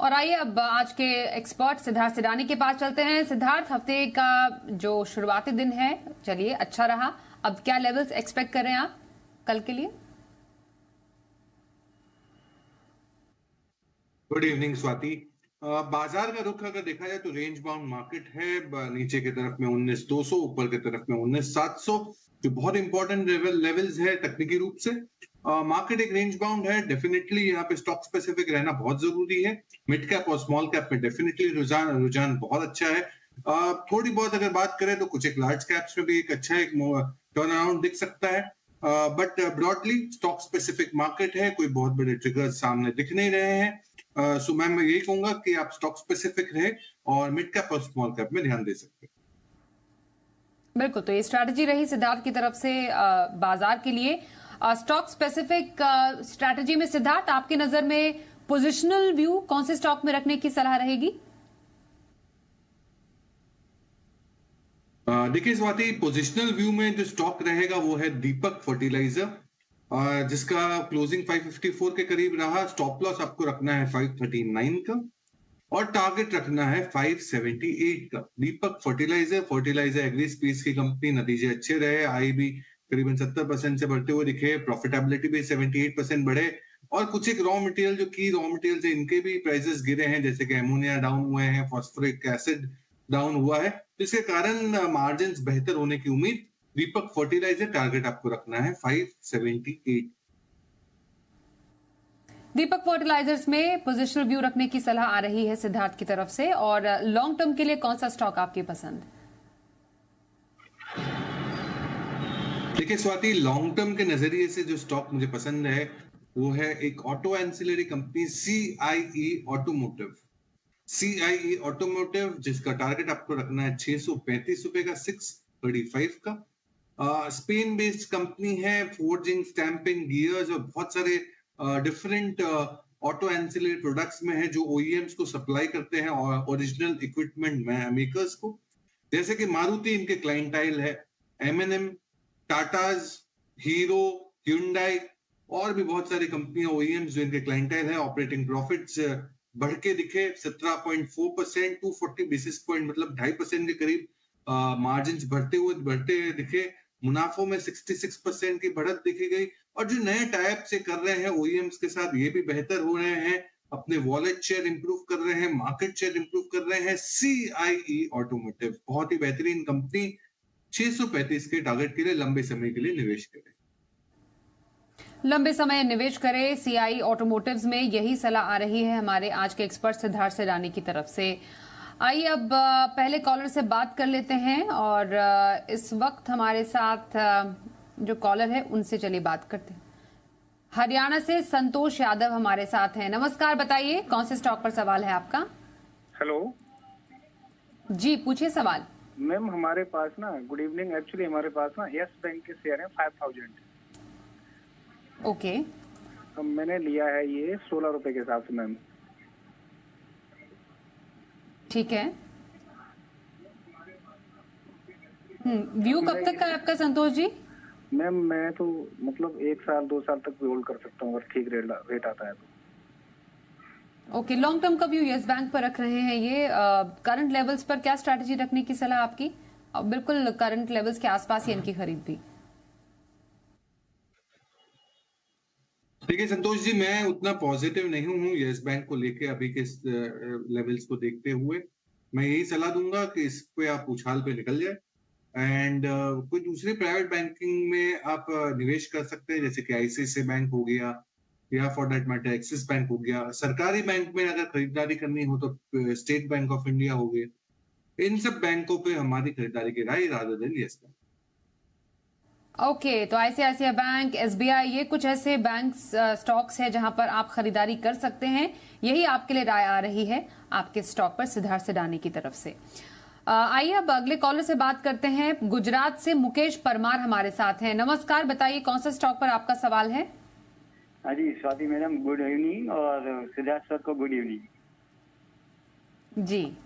और आइए अब आज के एक्सपर्ट सिद्धार्थ सिडानी के पास चलते हैं। सिद्धार्थ, हफ्ते का जो शुरुआती दिन है चलिए अच्छा रहा, अब क्या लेवल्स एक्सपेक्ट कर रहे हैं आप कल के लिए? Good evening Swati. बाजार का रुख अगर देखा जाए तो रेंज बाउंड मार्केट है। नीचे की तरफ में 19,200, ऊपर की तरफ में 19,700, जो बहुत इंपॉर्टेंट लेवल्स है तकनीकी रूप से। मार्केट एक रेंज बाउंड है, डेफिनेटली यहाँ पे स्टॉक स्पेसिफिक रहना बहुत जरूरी है। मिड कैप और स्मॉल कैप में डेफिनेटली रुझान बहुत अच्छा है। थोड़ी बहुत अगर बात करें तो कुछ एक लार्ज कैप्स में भी एक अच्छा एक टर्न अराउंड दिख सकता है। But broadly stock specific market है, कोई बहुत बड़े ट्रिगर्स सामने दिख नहीं रहे हैं। सो मैं यही कहूंगा कि आप स्टॉक स्पेसिफिक रहे और मिड कैप और स्मॉल कैप में ध्यान दे सकते हैं। बिल्कुल, तो ये स्ट्रैटेजी रही सिद्धार्थ की तरफ से बाजार के लिए। स्टॉक स्पेसिफिक स्ट्रैटेजी में सिद्धार्थ, आपकी नजर में पोजिशनल व्यू कौन से स्टॉक में रखने की सलाह रहेगी? देखिए स्वाति, पोजिशनल व्यू में जो स्टॉक रहेगा वो है दीपक फर्टिलाइजर, जिसका क्लोजिंग 554 के करीब रहा। स्टॉप लॉस आपको रखना है 539 का और टारगेट रखना है 578 का। दीपक फर्टिलाइजर एग्री स्पेस की कंपनी, नतीजे अच्छे रहे, आई भी करीबन 70% से बढ़ते हुए दिखे, प्रॉफिटेबिलिटी भी 78% बढ़े। और कुछ एक रॉ मटेरियल, जो की रॉ मटेरियल है, इनके भी प्राइसेस गिरे हैं, जैसे कि एमोनिया डाउन हुए हैं, फॉस्फोरिक एसिड डाउन हुआ है, जिसके कारण मार्जिन बेहतर होने की उम्मीद। दीपक फर्टिलाइजर टारगेट आपको रखना है 578। दीपक फर्टिलाइजर्स में पोजिशनल व्यू रखने की सलाह आ रही है सिद्धार्थ की तरफ से। और लॉन्ग टर्म के लिए कौन सा स्टॉक आपकी पसंद? देखिए स्वाति, लॉन्ग टर्म के नजरिए से जो स्टॉक मुझे पसंद है वो है एक auto ancillary company, CIE automotive. CIE automotive, जिसका टारगेट आपको रखना है 635 रुपए का, 635 का। स्पेन बेस्ड कंपनी है, फोर्जिंग, स्टैंपिंग, गियर्स और बहुत सारे डिफरेंट ऑटो एंसिलरी प्रोडक्ट्स में है, जो ओईएम्स को सप्लाई करते हैं और ओरिजिनल इक्विपमेंट मेकर्स को। जैसे कि मारुति इनके क्लाइंटाइल है, एमएनएम, टाटाज, हीरो, hyundai और भी बहुत सारी कंपनियां, ओईएम्स जो इनके क्लाइंटाइल है। ऑपरेटिंग प्रॉफिट्स बढ़ के दिखे 17.4%, 240 बेसिस पॉइंट, मतलब 2.5% के करीब मार्जिन बढ़ते दिखे। मुनाफों में 66% की बढ़त देखी गई। और जो नए टाइप से कर रहे हैं ओईएम्स के साथ, ये भी बेहतर हो रहे हैं, अपने वॉलेट शेयर इंप्रूव कर रहे हैं, मार्केट शेयर इंप्रूव कर रहे हैं। सीआईई ऑटोमोटिव बहुत ही बेहतरीन कंपनी, 635 के टारगेट के लिए लंबे समय के लिए निवेश करें। लंबे समय निवेश करें सीआई ऑटोमोटिव्स में, यही सलाह आ रही है हमारे आज के एक्सपर्ट सिद्धार्थ सिडानी की तरफ से। आइए अब पहले कॉलर से बात कर लेते हैं और इस वक्त हमारे साथ जो कॉलर है उनसे चलिए बात करते हैं। हरियाणा से संतोष यादव हमारे साथ हैं। नमस्कार, बताइए कौन से स्टॉक पर सवाल है आपका? हेलो जी, पूछिए सवाल। मैम, हमारे पास ना, गुड इवनिंग, एक्चुअली हमारे पास ना यस बैंक के शेयर हैं 5000। ओके, अब मैंने लिया है ये 16 रुपए के हिसाब से मैम। ठीक है। व्यू कब तक का है आपका संतोष जी? मैम मैं तो मतलब 1 साल 2 साल तक भी होल्ड कर सकता हूँ, अगर ठीक रेट आता है तो। ओके, लॉन्ग टर्म का व्यू यस बैंक पर रख रहे हैं ये। करंट लेवल्स पर क्या स्ट्रैटेजी रखने की सलाह आपकी? बिल्कुल करंट लेवल्स के आसपास ही इनकी खरीद भी। देखिए संतोष जी, मैं उतना पॉजिटिव नहीं हूँ यस बैंक को लेके अभी के लेवल्स को देखते हुए। मैं यही सलाह दूंगा कि इस पे आप उछाल पे निकल जाए एंड कोई दूसरी प्राइवेट बैंकिंग में आप निवेश कर सकते हैं, जैसे कि आईसीआईसीआई बैंक हो गया, या for that matter axis bank हो गया। सरकारी बैंक में अगर खरीदारी करनी हो तो स्टेट बैंक ऑफ इंडिया हो गया। इन सब बैंकों पे हमारी खरीदारी की राय, rather than Yes Bank. Okay, तो आईसीआईसीआई बैंक, एसबीआई, ये कुछ ऐसे बैंक स्टॉक्स हैं जहां पर आप खरीदारी कर सकते हैं। यही आपके लिए राय आ रही है आपके स्टॉक पर सिद्धार्थ सिडानी की तरफ से। आइए अब अगले कॉलर से बात करते हैं। गुजरात से मुकेश परमार हमारे साथ हैं। नमस्कार, बताइए कौन सा स्टॉक पर आपका सवाल है? हाँ जी, स्वाति मैडम गुड इवनिंग, और सिद्धार्थ सर को गुड इवनिंग जी।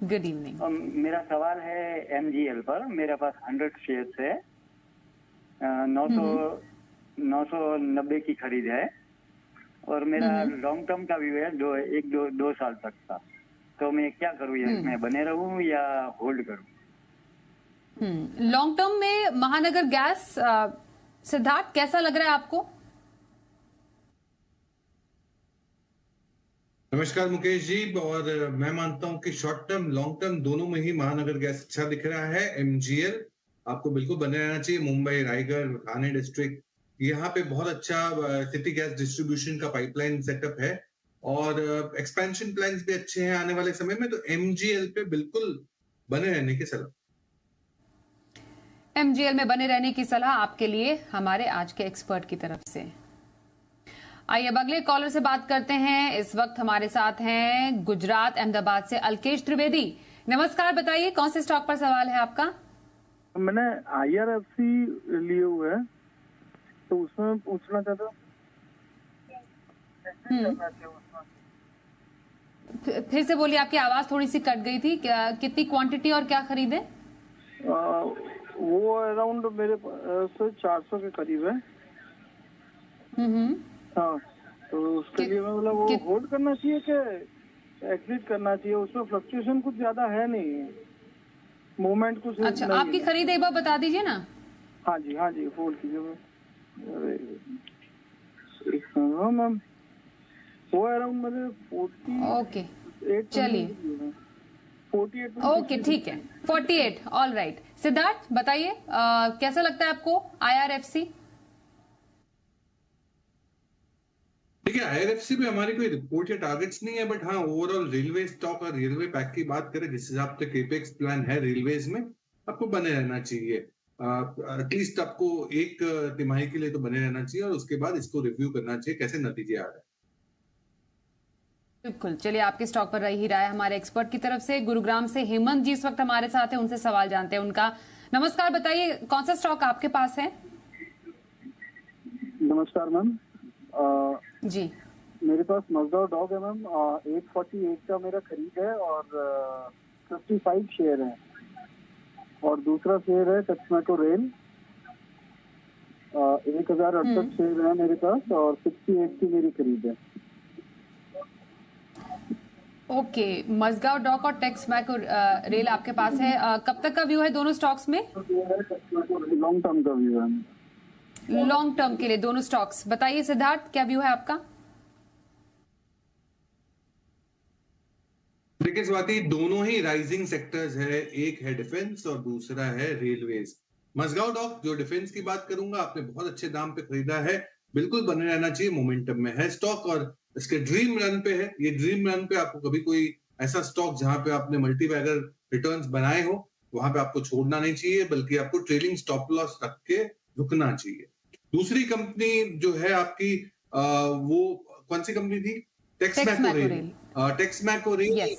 Good evening. मेरा सवाल है एमजीएल पर। मेरे पास 100 शेयर्स है, 990 की खरीद है, और मेरा लॉन्ग टर्म का व्यू है दो साल तक का। तो मैं क्या करूँ, इसमें बने रहूं या होल्ड करूं? लॉन्ग टर्म में महानगर गैस सिद्धार्थ कैसा लग रहा है आपको? नमस्कार मुकेश जी। और मैं मानता हूं कि शॉर्ट टर्म लॉन्ग टर्म दोनों में ही महानगर गैस अच्छा दिख रहा है। एमजीएल आपको बिल्कुल बने रहना चाहिए। मुंबई, रायगढ़, ठाणे डिस्ट्रिक्ट, यहाँ पे बहुत अच्छा सिटी गैस डिस्ट्रीब्यूशन का पाइपलाइन सेटअप है और एक्सपेंशन प्लान्स भी अच्छे हैं आने वाले समय में। तो एमजीएल पे बिल्कुल बने रहने की सलाह। एमजीएल में बने रहने की सलाह आपके लिए हमारे आज के एक्सपर्ट की तरफ से। आइए अब अगले कॉलर से बात करते हैं। इस वक्त हमारे साथ हैं गुजरात अहमदाबाद से अल्केश त्रिवेदी। नमस्कार, बताइए कौन से स्टॉक पर सवाल है आपका? मैंने IRFC लिए हुए हैं, तो उसमें पूछना चाहता फिर से बोलिए, आपकी आवाज थोड़ी सी कट गई थी। कितनी क्वांटिटी और क्या खरीदे? वो अराउंड मेरे से 400 के करीब है। हाँ, तो उसके लिए मैं मतलब वो होल्ड करना चाहिए कि एग्जिट करना चाहिए? उसमें फ्लक्चुएशन कुछ ज्यादा है नहीं, मूवमेंट कुछ अच्छा, नहीं आपकी खरीद एक बार बता दीजिए ना। हाँ जी होल्ड कीजिए मैम। वो अराउंड मेरे 40। ओके, चलिए 48। ओके, ठीक है, 48। All right. सिद्धार्थ बताइए, कैसा लगता है आपको IRFC? देखिए, IRFC में हमारी कोई रिपोर्ट या टारगेट्स नहीं है, बट हाँ ओवरऑल रेलवे स्टॉक और रेलवे पैक की बात करें, जिस हिसाब से केपेक्स प्लान है रेलवेज में, आपको बने रहना चाहिए। एटलीस्ट आपको एक तिमाही के लिए तो बने रहना चाहिए और उसके बाद इसको रिव्यू करना चाहिए कैसे नतीजे आ रहे हैं। बिल्कुल, चलिए आपके स्टॉक पर रही राय हमारे एक्सपर्ट की तरफ से। गुरुग्राम से हेमंत जी इस वक्त हमारे साथ हैं, उनसे सवाल जानते हैं उनका। नमस्कार, बताइए कौन सा स्टॉक आपके पास है? नमस्कार मैम। जी, मेरे पास मजदूर डॉग है मैम। 848 का मेरा खरीद है और 55 शेयर है। और दूसरा शेयर है टेक्समैको रेल, 1068 शेयर है मेरे पास और 68 की मेरी खरीद है। ओके, मजगांव डॉक और टेक्समैको रेल आपके पास है। कब तक का व्यू है दोनों स्टॉक्स में? लॉन्ग टर्म का व्यू है। लॉन्ग टर्म के लिए दोनों स्टॉक्स। बताइए सिद्धार्थ, क्या व्यू है आपका? देखिए स्वाति, दोनों ही राइजिंग सेक्टर्स है। एक है डिफेंस और दूसरा है रेलवेज। मजगांव डॉक, जो डिफेंस की बात करूंगा, आपने बहुत अच्छे दाम पे खरीदा है, बिल्कुल बने रहना चाहिए। मोमेंटम में है स्टॉक और इसके ड्रीम रन पे है। ये ड्रीम रन पे आपको कभी कोई ऐसा स्टॉक जहां पे आपने मल्टी बैगर रिटर्न्स बनाए हो, वहां पे आपको छोड़ना नहीं चाहिए, बल्कि आपको ट्रेलिंग स्टॉप लॉस रख के रुकना चाहिए। दूसरी कंपनी जो है आपकी, वो कौन सी कंपनी थी? Texmaco rail. टेक्समैको रेल,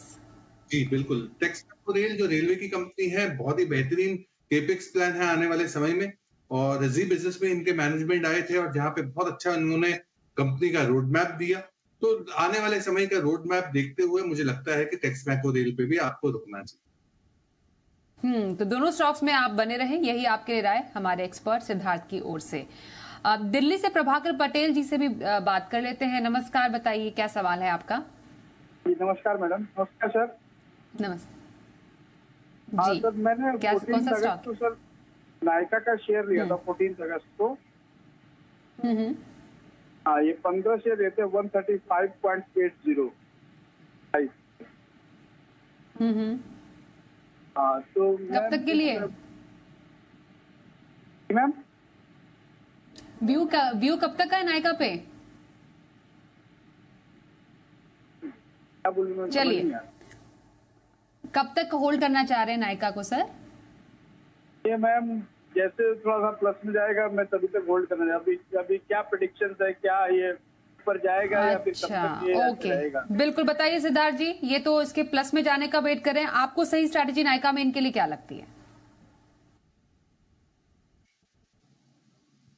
जी बिल्कुल। टेक्समैको रेल जो रेलवे की कंपनी है, बहुत ही बेहतरीन केपेक्स प्लान है आने वाले समय में। और जी बिजनेस में इनके मैनेजमेंट आए थे और जहां पे बहुत अच्छा उन्होंने कंपनी का रोड मैप दिया। तो आने वाले समय का रोड मैप देखते हुए मुझे लगता है कि टेक्समैको रेल पे भी आपको रुकना चाहिए। तो दोनों स्टॉक्स में आप बने रहें, यही आपके लिए राय हमारे एक्सपर्ट सिद्धार्थ की ओर से। दिल्ली से प्रभाकर पटेल जी से भी बात कर लेते हैं। नमस्कार, बताइए क्या सवाल है आपका? नमस्कार मैडम। नमस्कार सर। नमस्ते जी। सर, मैंने कौन सा स्टॉक? तो सर नायका का शेयर लिया था 14 अगस्त को। हाँ, ये 15 शेयर रहते हैं 135.80। हाँ, तो कब तक के लिए मैम? व्यू कब तक का है नायका पे? चलिए, कब तक होल्ड करना चाह रहे हैं नायका को सर? ये मैम जैसे थोड़ा सा प्लस में जाएगा मैं तभी तक होल्ड करना चाहता। अभी क्या प्रेडिक्शन है, क्या ये ऊपर जाएगा या फिर कब तक ये रहेगा? बिल्कुल बताइए सिद्धार्थ जी, ये तो इसके प्लस में जाने का वेट कर रहे हैं। आपको सही स्ट्रैटेजी नायका में इनके लिए क्या लगती है?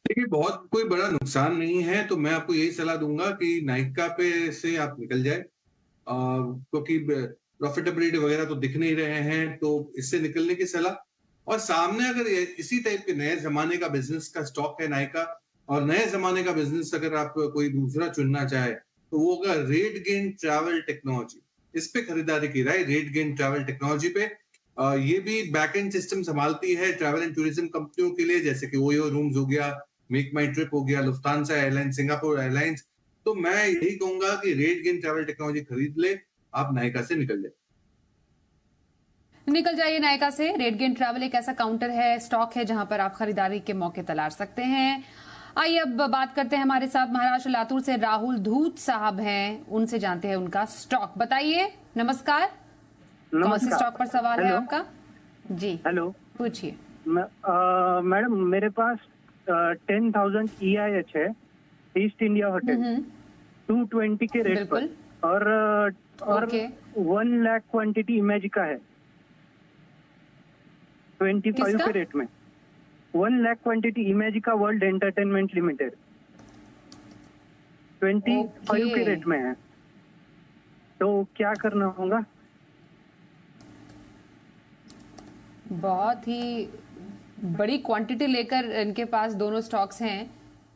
देखिए, बहुत कोई बड़ा नुकसान नहीं है, तो मैं आपको यही सलाह दूंगा कि नायका पे से आप निकल जाए, क्योंकि प्रॉफिटेबिलिटी वगैरह तो दिख नहीं रहे हैं, तो इससे निकलने की सलाह। और सामने अगर इसी टाइप के नए जमाने का बिजनेस का स्टॉक है नायका, और नए जमाने का बिजनेस अगर आप कोई दूसरा चुनना चाहे तो वो होगा रेट गेन ट्रैवल टेक्नोलॉजी। इस पे खरीदारी की राय रेट गेन ट्रैवल टेक्नोलॉजी पे। ये भी बैक एंड सिस्टम संभालती है ट्रैवल एंड टूरिज्म कंपनियों के लिए, जैसे कि ओयो रूम्स हो गया, मेक माई ट्रिप हो गया, लुफ्तांसा एयरलाइंस, सिंगापुर एयरलाइंस। तो मैं यही कहूंगा कि रेट गेन ट्रैवल टेक्नोलॉजी खरीद ले, आप नायका से निकल जाइए नायका से। रेट गेन ट्रैवल एक ऐसा काउंटर है, स्टॉक है जहां पर आप खरीदारी के मौके तलाश सकते हैं। आइए अब बात करते हैं, हमारे साथ महाराष्ट्र लातूर से राहुल धूत साहब हैं, उनसे जानते हैं उनका स्टॉक। बताइए। नमस्कार। कौन से स्टॉक पर सवाल है आपका? जी हेलो, पूछिए। मैडम मेरे पास 10,000 EIH है, ईस्ट इंडिया होटल, 220 के रेट पर, और 1 लाख क्वांटिटी इमेजिका है 25 के रेट में। 1 lakh quantity Imagica world entertainment limited 25 के रेट में है, तो क्या करना होगा? बहुत ही बड़ी क्वांटिटी लेकर इनके पास दोनों स्टॉक्स हैं।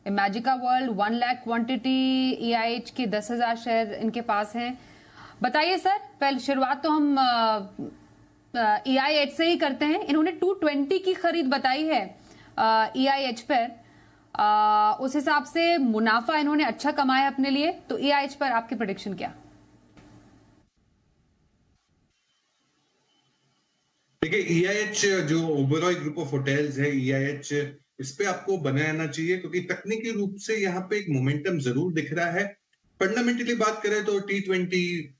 Imagica world 1 lakh quantity, EIH के 10,000 शेयर इनके पास हैं। बताइए सर, पहले शुरुआत तो हम EIH से ही करते हैं। इन्होंने 220 की खरीद बताई है EIH पर। उस हिसाब से मुनाफा इन्होंने अच्छा कमाया अपने लिए, तो EIH पर आपकी प्रेडिक्शन क्या? देखिए, EIH जो ओबेरॉय ग्रुप ऑफ होटल्स है, EIH इस पे आपको बने रहना चाहिए, क्योंकि तकनीकी रूप से यहाँ पे एक मोमेंटम जरूर दिख रहा है। फंडामेंटली बात करें तो T20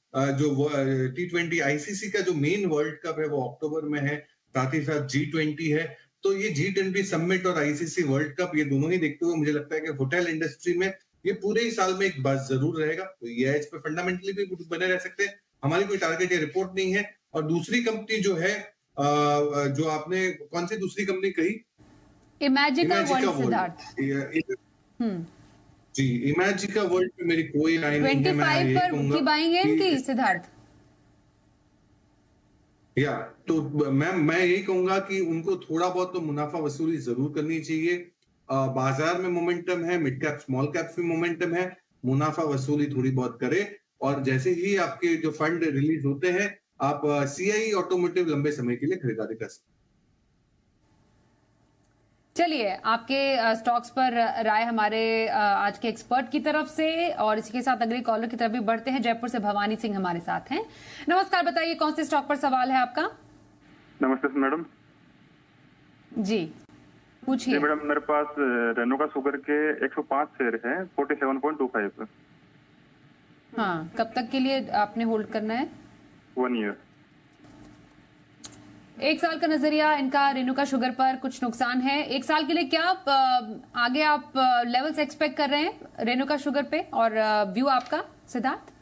ICC का जो मेन वर्ल्ड कप है वो अक्टूबर में है, साथ ही साथ G20 है। तो ये G20 समिट और ICC वर्ल्ड कप, ये दोनों ही देखते हुए मुझे लगता है कि होटल इंडस्ट्री में ये पूरे ही साल में एक बस जरूर रहेगा। तो EIH पे फंडामेंटली भी बने रह सकते हैं। हमारी कोई टारगेट या रिपोर्ट नहीं है। और दूसरी कंपनी जो है, जो आपने कौन सी दूसरी कंपनी कही? इमेजिका वर्ल्ड, सिद्धार्थ। जी, इमेजिका वर्ल्ड पे मेरी कोई राय नहीं है। 25 पर की बाइंग है इनकी, सिद्धार्थ। या तो मैं यही कहूंगा कि उनको थोड़ा बहुत तो मुनाफा वसूली जरूर करनी चाहिए। बाजार में मोमेंटम है, मिड कैप स्मॉल कैप में मोमेंटम है, मुनाफा वसूली थोड़ी बहुत करे। और जैसे ही आपके जो फंड रिलीज होते हैं, आप CIE ऑटोमोटिव लंबे समय के लिए खरीदारी कर सकते। चलिए, आपके स्टॉक्स पर राय हमारे आज के एक्सपर्ट की तरफ से, और इसी के साथ अगले कॉलर की तरफ भी बढ़ते हैं। जयपुर से भवानी सिंह हमारे साथ हैं। नमस्कार, बताइए कौन से स्टॉक पर सवाल है आपका? नमस्ते मैडम। जी पूछिए। मैडम, मेरे पास रेनोका शुगर के 105 शेयर है 47.25 पर। हाँ, कब तक के लिए आपने होल्ड करना है? 1 ईयर। 1 साल का नजरिया इनका रेणुका शुगर पर। कुछ नुकसान है 1 साल के लिए। क्या आगे आप लेवल्स एक्सपेक्ट कर रहे हैं रेणुका शुगर पे, और व्यू आपका, सिद्धार्थ?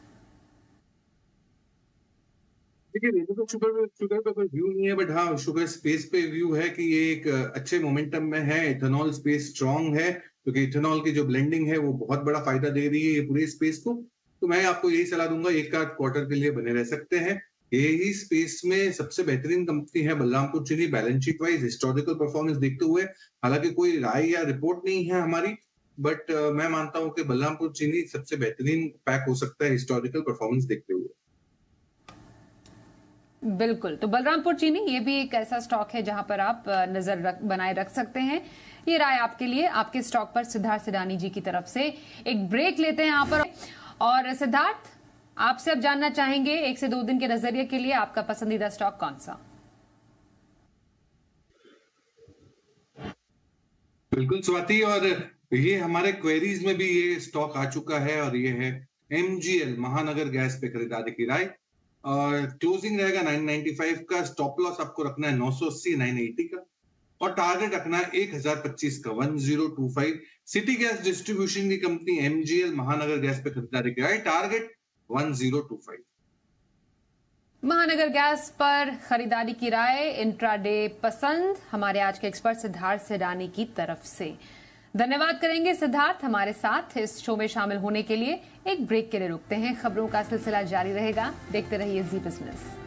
देखिए, रेणुका शुगर पे कोई व्यू नहीं है, बट हाँ, शुगर स्पेस पे व्यू है कि ये एक अच्छे मोमेंटम में है। इथेनॉल स्पेस स्ट्रांग है, क्योंकि इथेनॉल की जो ब्लेंडिंग है वो बहुत बड़ा फायदा दे रही है ये पूरे स्पेस को। तो मैं आपको यही सलाह दूंगा, एक आध क्वार्टर के लिए बने रह सकते हैं। यही स्पेस में सबसे बेहतरीन कंपनी है बलरामपुर चीनी, balance sheet wise, historical performance देखते हुए। हालांकि कोई राय या रिपोर्ट नहीं है हमारी, बट मैं मानता हूं कि बलरामपुर चीनी सबसे बेहतरीन पैक हो सकता है हिस्टोरिकल परफॉर्मेंस देखते हुए। बिल्कुल, तो बलरामपुर चीनी ये भी एक ऐसा स्टॉक है जहां पर आप नजर बनाए रख सकते हैं। ये राय आपके लिए, आपके स्टॉक पर सिद्धार्थ सिडानी जी की तरफ से। एक ब्रेक लेते हैं यहाँ पर। और सिद्धार्थ, आपसे अब जानना चाहेंगे 1 से 2 दिन के नजरिए के लिए आपका पसंदीदा स्टॉक कौन सा? बिल्कुल स्वाति, और ये हमारे क्वेरीज में भी ये स्टॉक आ चुका है, और ये है MGL, महानगर गैस पे खरीदारी की राय। और क्लोजिंग रहेगा 995 का, स्टॉप लॉस आपको रखना है 980 980 का, और टारगेट रखना है 1025 का, 1025। सिटी गैस डिस्ट्रीब्यूशन की कंपनी MGL महानगर गैस पे खरीदारी की राय, टारगेट 1025। महानगर गैस पर खरीदारी की राय, इंट्राडे पसंद, हमारे आज के एक्सपर्ट सिद्धार्थ सिडानी की तरफ से। धन्यवाद करेंगे सिद्धार्थ हमारे साथ इस शो में शामिल होने के लिए। एक ब्रेक के लिए रुकते हैं, खबरों का सिलसिला जारी रहेगा। देखते रहिए जी बिजनेस।